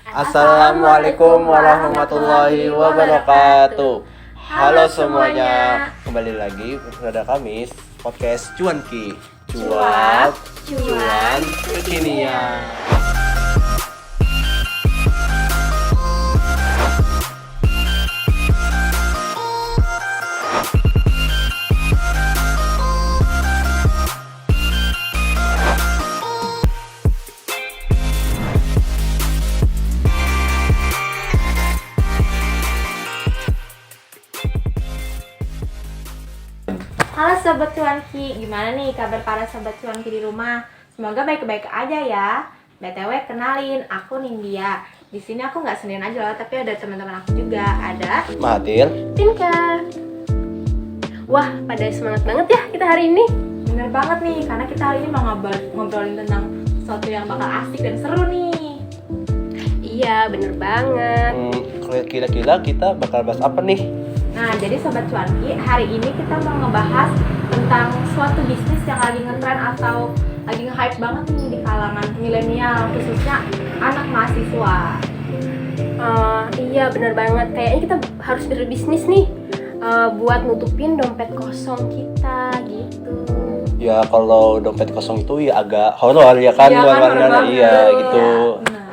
Assalamualaikum warahmatullahi wabarakatuh. Halo semuanya, kembali lagi bersama kami podcast Cuanki, cuan kekinian. Halo Sobat Cuanki, gimana nih kabar para Sobat Cuanki di rumah? Semoga baik-baik aja ya. BTW kenalin, aku Nindya. Di sini aku nggak sendirian aja loh, tapi ada teman-teman aku juga. Ada Mahathir, Tinka. Wah, pada semangat banget ya kita hari ini. bener banget nih, karena kita hari ini mau ngobrolin tentang sesuatu yang bakal asik dan seru nih. Iya, bener banget. kira-kira kita bakal bahas apa nih? Nah, jadi Sobat Cuanki, hari ini kita mau ngebahas tentang suatu bisnis yang lagi ngetren atau lagi nge-hype banget nih di kalangan milenial, khususnya anak mahasiswa. Iya, bener banget. Kayaknya kita harus berbisnis nih buat nutupin dompet kosong kita gitu. Ya kalau dompet kosong itu ya agak horor ya kan, Iya kan, horor banget. iya gitu. Bener.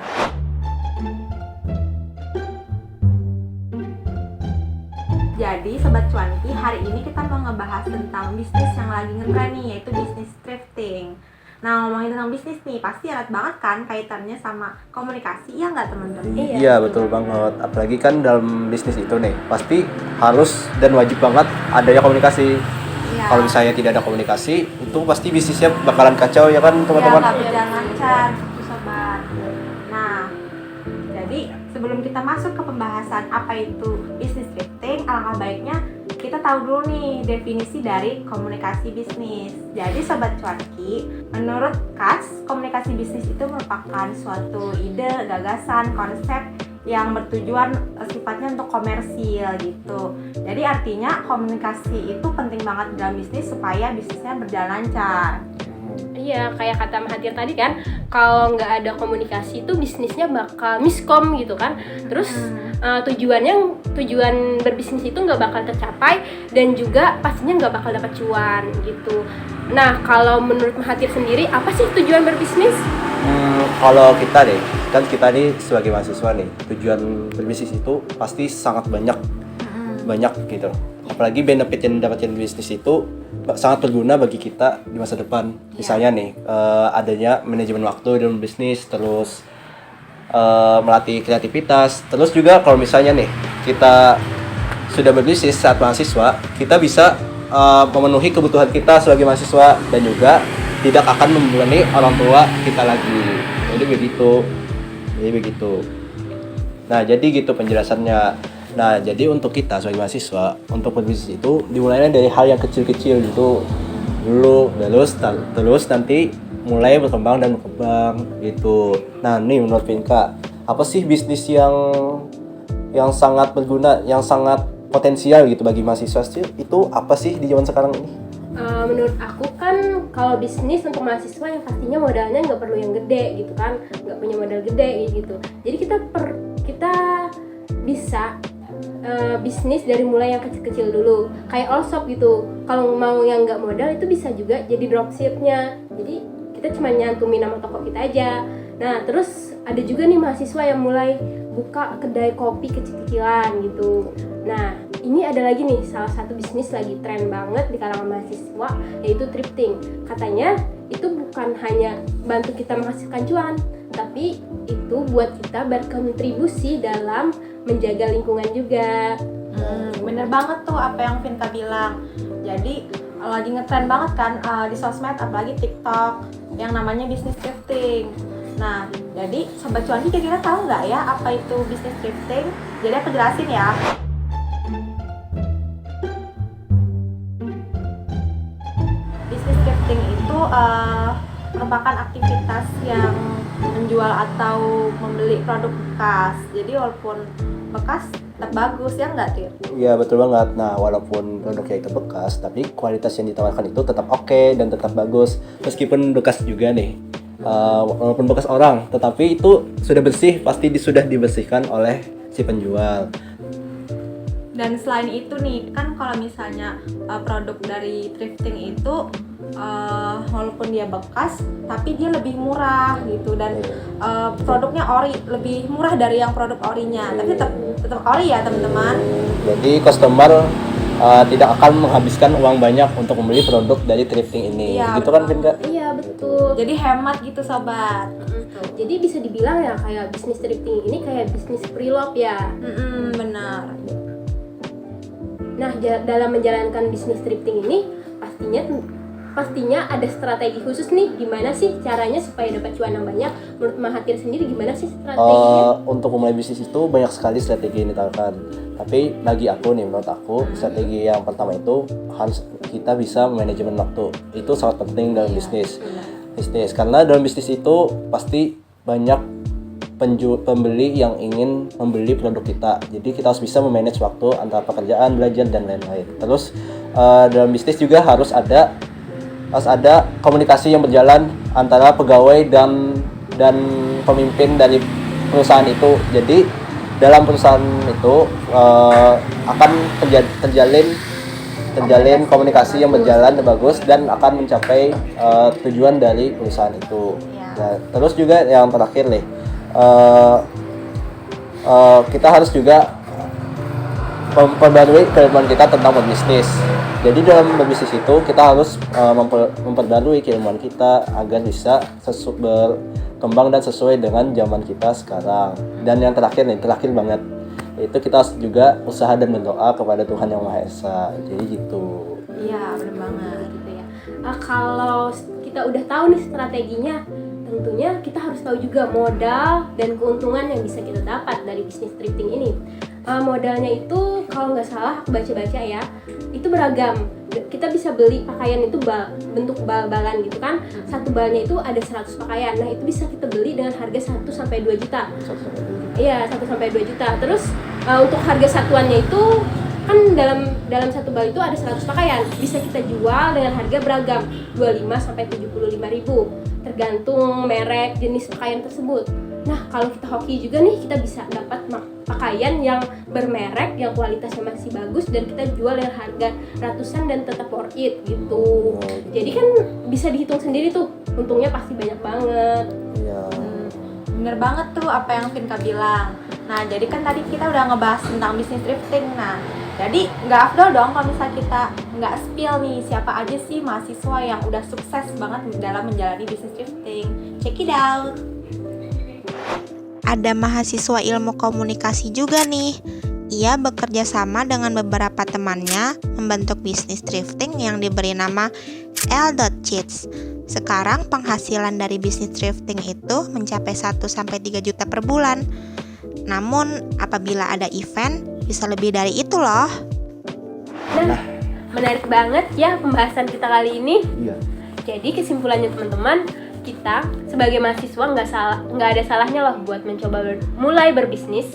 Jadi Sobat Cuanki, hari ini kita mau ngebahas tentang bisnis yang lagi ngetren nih, yaitu bisnis thrifting. Nah, ngomongin tentang bisnis nih, pasti erat banget kan kaitannya sama komunikasi, ya nggak teman-teman? Iya betul banget. Apalagi kan dalam bisnis itu nih pasti harus dan wajib banget adanya komunikasi. Iya. Kalau misalnya tidak ada komunikasi, itu pasti bisnisnya bakalan kacau ya kan Ya, teman-teman. nggak berjalan lancar, gitu Sobat. Nah, jadi sebelum kita masuk ke pembahasan apa itu bisnis thrifting, alangkah baiknya kita tahu dulu nih definisi dari komunikasi bisnis. Jadi Sobat Cuanki, menurut KATS, komunikasi bisnis itu merupakan suatu ide, gagasan, konsep yang bertujuan sifatnya untuk komersil gitu. Jadi artinya komunikasi itu penting banget dalam bisnis supaya bisnisnya berjalan lancar. Iya, kayak kata Mahathir tadi kan, kalau nggak ada komunikasi itu bisnisnya bakal miskom gitu kan. Terus tujuan berbisnis itu nggak bakal tercapai dan juga pastinya nggak bakal dapat cuan gitu. Nah, kalau menurut Mahathir sendiri, apa sih tujuan berbisnis? Kalau kita deh, kan kita nih sebagai mahasiswa nih, tujuan berbisnis itu pasti sangat banyak gitu. Apalagi benefit yang dapatin bisnis itu sangat berguna bagi kita di masa depan. Misalnya nih, adanya manajemen waktu dalam bisnis, terus melatih kreativitas, terus juga kalau misalnya nih kita sudah berbisnis saat mahasiswa, kita bisa memenuhi kebutuhan kita sebagai mahasiswa dan juga tidak akan membebani orang tua kita lagi. Jadi begitu. Nah, jadi gitu penjelasannya. Nah, jadi untuk kita sebagai mahasiswa, untuk berbisnis itu dimulainya dari hal yang kecil-kecil gitu dulu, terus nanti mulai berkembang gitu. Nah, nih menurut Vinka, apa sih bisnis yang sangat berguna, yang sangat potensial gitu bagi mahasiswa itu apa sih di zaman sekarang ini? Menurut aku kan kalau bisnis untuk mahasiswa yang pastinya modalnya nggak perlu yang gede gitu kan, nggak punya modal gede gitu. Jadi kita bisa bisnis dari mulai yang kecil-kecil dulu, kayak all shop gitu. Kalau mau yang nggak modal itu bisa juga jadi dropshipnya. Jadi kita cuma nyantumin nama toko kita aja. Nah, terus ada juga nih mahasiswa yang mulai buka kedai kopi kecil-kecilan gitu. Nah, ini ada lagi nih salah satu bisnis lagi tren banget di kalangan mahasiswa, yaitu thrifting. Katanya itu bukan hanya bantu kita menghasilkan cuan, tapi itu buat kita berkontribusi dalam menjaga lingkungan juga. Bener banget tuh apa yang Vinka bilang. Jadi lagi ngetren banget kan di sosmed, apalagi TikTok, yang namanya bisnis thrifting. Nah, jadi Sobat Cuanki kira-kira tahu nggak ya apa itu bisnis thrifting? Jadi aku jelasin ya. Bisnis thrifting itu merupakan aktivitas yang menjual atau membeli produk bekas. Jadi walaupun bekas tetap bagus, ya nggak Tir? Iya betul banget. Nah walaupun produknya itu bekas, tapi kualitas yang ditawarkan itu tetap oke dan tetap bagus meskipun bekas juga nih. walaupun bekas orang, tetapi itu sudah bersih, pasti sudah dibersihkan oleh si penjual. Dan selain itu nih, kan kalau misalnya produk dari thrifting itu walaupun dia bekas, tapi dia lebih murah gitu, dan produknya ori, lebih murah dari yang produk orinya, tapi tetap ori ya teman-teman. Jadi customer tidak akan menghabiskan uang banyak untuk membeli produk dari thrifting ini. Iya, Gitu kan, Vinka? Iya betul. Jadi hemat gitu sobat. Jadi bisa dibilang ya kayak bisnis thrifting ini kayak bisnis pre-love ya. Benar. Nah, dalam menjalankan bisnis thrifting ini pastinya ada strategi khusus nih. Gimana sih caranya supaya dapat cuan yang banyak? Menurut Mahathir sendiri gimana sih strateginya? Untuk memulai bisnis itu banyak sekali strategi yang ditawarkan. Tapi bagi aku nih, menurut aku strategi yang pertama itu harus kita bisa manajemen waktu. Itu sangat penting dalam bisnis. Karena dalam bisnis itu pasti banyak pembeli yang ingin membeli produk kita. Jadi kita harus bisa memanage waktu antara pekerjaan, belajar dan lain-lain. Terus dalam bisnis juga harus ada komunikasi yang berjalan antara pegawai dan pemimpin dari perusahaan itu. Jadi dalam perusahaan itu akan terjalin komunikasi yang berjalan bagus dan akan mencapai tujuan dari perusahaan itu. Nah, terus juga yang terakhir nih, kita harus juga memperbarui keilmuan kita tentang berbisnis. Jadi dalam berbisnis itu kita harus memperbarui keilmuan kita agar bisa berkembang dan sesuai dengan zaman kita sekarang. Dan yang terakhir banget, itu kita harus juga usaha dan berdoa kepada Tuhan Yang Maha Esa. Jadi gitu. Iya, benar banget. Gitu ya. Kalau kita udah tahu nih strateginya, tentunya kita harus tahu juga modal dan keuntungan yang bisa kita dapat dari bisnis thrifting ini. Modalnya itu kalau nggak salah aku baca-baca ya, itu beragam. Kita bisa beli pakaian itu bentuk bal-balan gitu kan. Satu balnya itu ada 100 pakaian. Nah, itu bisa kita beli dengan harga 1-2 juta. Iya, 1-2 juta. Terus untuk harga satuannya itu kan dalam satu bal itu ada 100 pakaian. Bisa kita jual dengan harga beragam, 25-75 ribu. Tergantung merek, jenis pakaian tersebut. Nah, kalau kita hoki juga nih, kita bisa dapat pakaian yang bermerek, yang kualitasnya masih bagus, dan kita jual dengan harga ratusan dan tetap worth it gitu. Jadi kan bisa dihitung sendiri tuh, untungnya pasti banyak banget. Iya. Bener banget tuh apa yang Vinka bilang. Nah, jadi kan tadi kita udah ngebahas tentang bisnis thrifting. Nah, jadi nggak afdol dong kalau misalnya kita nggak spill nih siapa aja sih mahasiswa yang udah sukses banget dalam menjalani bisnis thrifting. Check it out. Ada mahasiswa ilmu komunikasi juga nih. Ia bekerja sama dengan beberapa temannya membentuk bisnis thrifting yang diberi nama L.Cheats. Sekarang penghasilan dari bisnis thrifting itu mencapai 1-3 juta per bulan. Namun apabila ada event bisa lebih dari itu loh. Nah, menarik banget ya pembahasan kita kali ini. Iya. Jadi kesimpulannya teman-teman, kita sebagai mahasiswa nggak ada salahnya loh buat mencoba mulai berbisnis.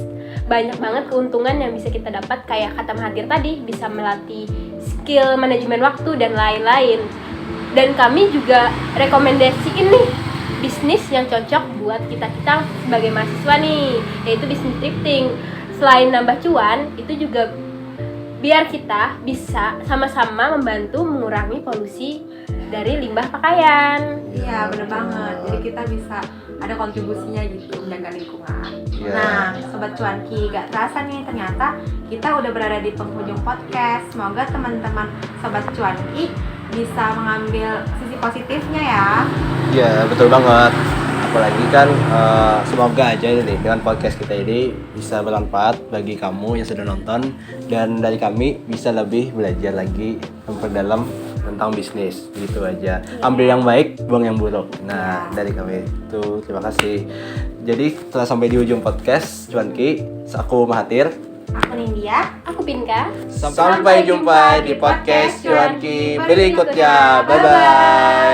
Banyak banget keuntungan yang bisa kita dapat, kayak kata Mahathir tadi, bisa melatih skill manajemen waktu dan lain-lain. Dan kami juga rekomendasiin nih bisnis yang cocok buat kita sebagai mahasiswa nih, yaitu bisnis thrifting. Selain nambah cuan, itu juga biar kita bisa sama-sama membantu mengurangi polusi dari limbah pakaian. Iya, bener banget. Jadi kita bisa ada kontribusinya gitu menjaga lingkungan. Yeah. Nah, Sobat Cuanki, gak terasa nih ternyata kita udah berada di penghujung podcast. Semoga teman-teman Sobat Cuanki bisa mengambil sisi positifnya ya. Iya, betul banget. Apalagi kan semoga aja nih dengan podcast kita ini bisa bermanfaat bagi kamu yang sudah nonton, dan dari kami bisa lebih belajar lagi memperdalam tentang bisnis. Gitu aja. Ambil yang baik, buang yang buruk. Nah, dari kami itu terima kasih. Jadi telah sampai di ujung podcast Cuanki. Aku Mahathir. Aku Nindya. Aku Pinka. Sampai jumpa di podcast Cuanki berikutnya. Bye bye.